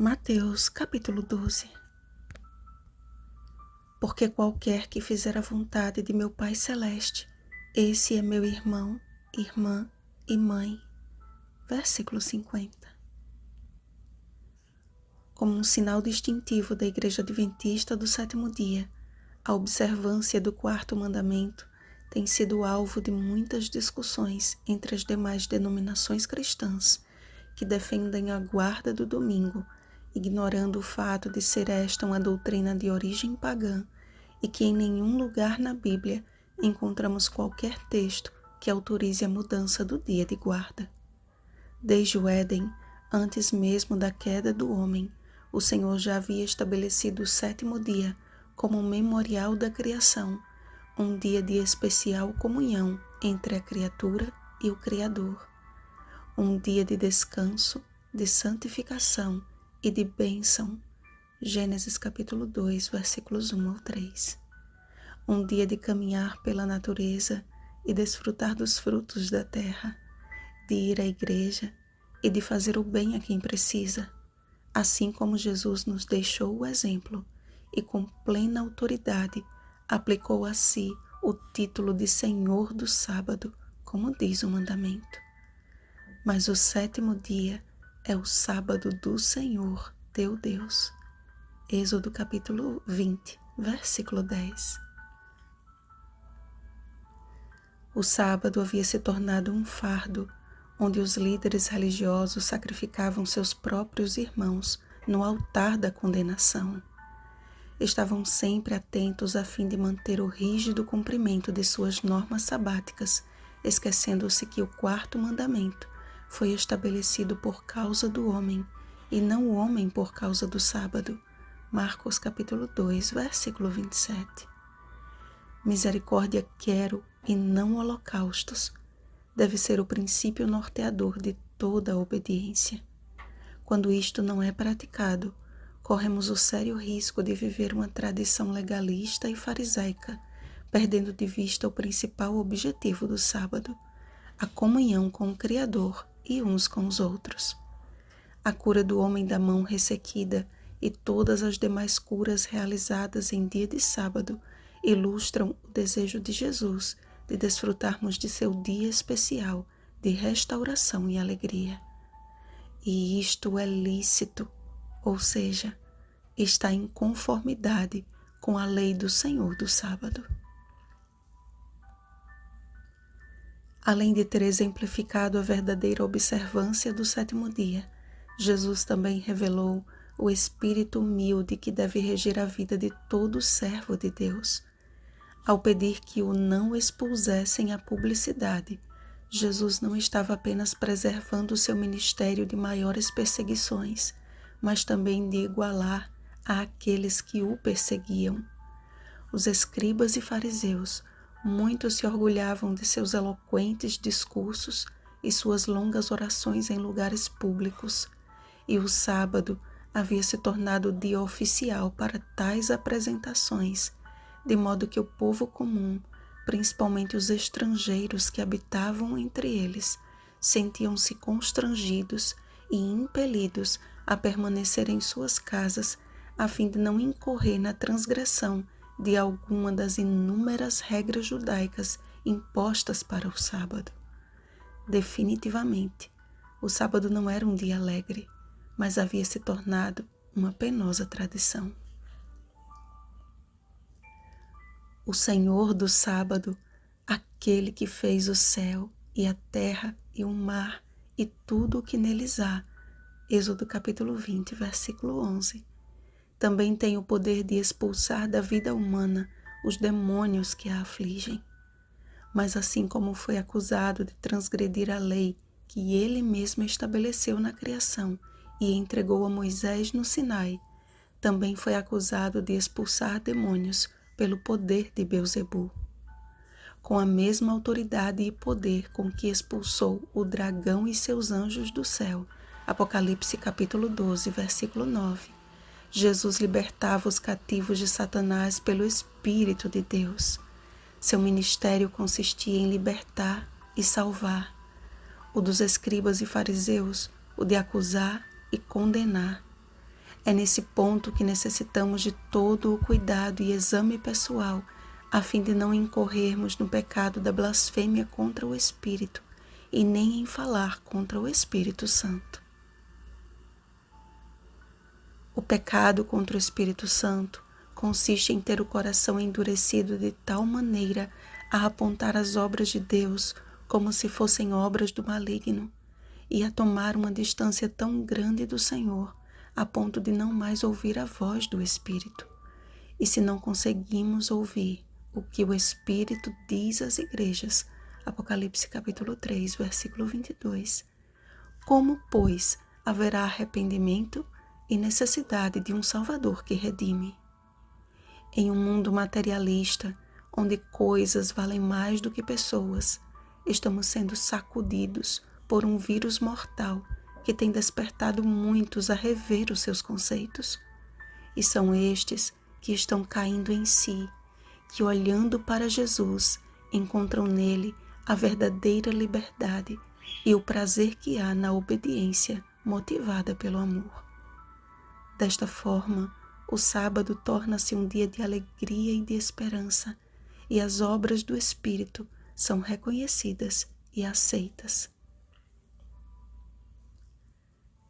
Mateus capítulo 12. Porque qualquer que fizer a vontade de meu Pai Celeste, esse é meu irmão, irmã e mãe. Versículo 50. Como um sinal distintivo da Igreja Adventista do Sétimo Dia, a observância do quarto mandamento tem sido alvo de muitas discussões entre as demais denominações cristãs que defendem a guarda do domingo, ignorando o fato de ser esta uma doutrina de origem pagã e que em nenhum lugar na Bíblia encontramos qualquer texto que autorize a mudança do dia de guarda. Desde o Éden, antes mesmo da queda do homem, o Senhor já havia estabelecido o sétimo dia como um memorial da criação, um dia de especial comunhão entre a criatura e o Criador, um dia de descanso, de santificação e de bênção. Gênesis capítulo 2, versículos 1 ao 3. Um dia de caminhar pela natureza e desfrutar dos frutos da terra, de ir à igreja e de fazer o bem a quem precisa, assim como Jesus nos deixou o exemplo e com plena autoridade aplicou a si o título de Senhor do sábado, como diz o mandamento. Mas o sétimo dia é o sábado do Senhor, teu Deus. Êxodo capítulo 20, versículo 10. O sábado havia se tornado um fardo, onde os líderes religiosos sacrificavam seus próprios irmãos no altar da condenação. Estavam sempre atentos a fim de manter o rígido cumprimento de suas normas sabáticas, esquecendo-se que o quarto mandamento foi estabelecido por causa do homem, e não o homem por causa do sábado. Marcos capítulo 2, versículo 27. Misericórdia quero e não holocaustos. Deve ser o princípio norteador de toda a obediência. Quando isto não é praticado, corremos o sério risco de viver uma tradição legalista e farisaica, perdendo de vista o principal objetivo do sábado, a comunhão com o Criador e uns com os outros. A cura do homem da mão ressequida e todas as demais curas realizadas em dia de sábado ilustram o desejo de Jesus de desfrutarmos de seu dia especial de restauração e alegria. E isto é lícito, ou seja, está em conformidade com a lei do Senhor do sábado. Além de ter exemplificado a verdadeira observância do sétimo dia, Jesus também revelou o espírito humilde que deve reger a vida de todo servo de Deus. Ao pedir que o não expusessem à publicidade, Jesus não estava apenas preservando o seu ministério de maiores perseguições, mas também de igualar a aqueles que o perseguiam. Os escribas e fariseus, muitos se orgulhavam de seus eloquentes discursos e suas longas orações em lugares públicos, e o sábado havia se tornado o dia oficial para tais apresentações, de modo que o povo comum, principalmente os estrangeiros que habitavam entre eles, sentiam-se constrangidos e impelidos a permanecer em suas casas, a fim de não incorrer na transgressão de alguma das inúmeras regras judaicas impostas para o sábado. Definitivamente, o sábado não era um dia alegre, mas havia se tornado uma penosa tradição. O Senhor do sábado, aquele que fez o céu e a terra e o mar e tudo o que neles há, Êxodo capítulo 20, versículo 11, também tem o poder de expulsar da vida humana os demônios que a afligem. Mas assim como foi acusado de transgredir a lei que ele mesmo estabeleceu na criação e entregou a Moisés no Sinai, também foi acusado de expulsar demônios pelo poder de Belzebu. Com a mesma autoridade e poder com que expulsou o dragão e seus anjos do céu, Apocalipse capítulo 12, versículo 9, Jesus libertava os cativos de Satanás pelo Espírito de Deus. Seu ministério consistia em libertar e salvar. O dos escribas e fariseus, o de acusar e condenar. É nesse ponto que necessitamos de todo o cuidado e exame pessoal, a fim de não incorrermos no pecado da blasfêmia contra o Espírito e nem em falar contra o Espírito Santo. O pecado contra o Espírito Santo consiste em ter o coração endurecido de tal maneira a apontar as obras de Deus como se fossem obras do maligno e a tomar uma distância tão grande do Senhor a ponto de não mais ouvir a voz do Espírito. E se não conseguimos ouvir o que o Espírito diz às igrejas, Apocalipse capítulo 3, versículo 22, como, pois, haverá arrependimento e necessidade de um Salvador que redime? Em um mundo materialista, onde coisas valem mais do que pessoas, estamos sendo sacudidos por um vírus mortal que tem despertado muitos a rever os seus conceitos. E são estes que estão caindo em si, que olhando para Jesus, encontram nele a verdadeira liberdade e o prazer que há na obediência motivada pelo amor. Desta forma, o sábado torna-se um dia de alegria e de esperança, e as obras do Espírito são reconhecidas e aceitas.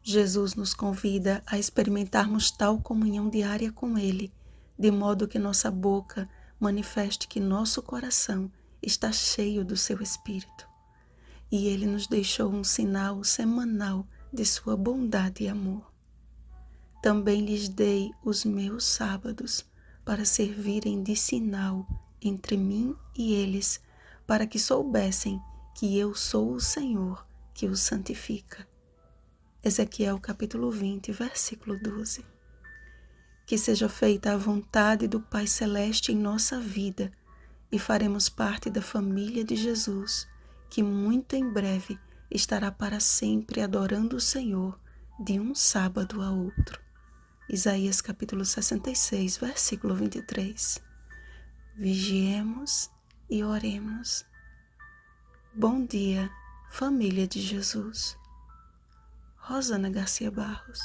Jesus nos convida a experimentarmos tal comunhão diária com Ele, de modo que nossa boca manifeste que nosso coração está cheio do seu Espírito. E Ele nos deixou um sinal semanal de sua bondade e amor. Também lhes dei os meus sábados para servirem de sinal entre mim e eles, para que soubessem que eu sou o Senhor que os santifica. Ezequiel capítulo 20, versículo 12. Que seja feita a vontade do Pai Celeste em nossa vida e faremos parte da família de Jesus, que muito em breve estará para sempre adorando o Senhor de um sábado a outro. Isaías capítulo 66, versículo 23. Vigiemos e oremos. Bom dia, família de Jesus. Rosana Garcia Barros.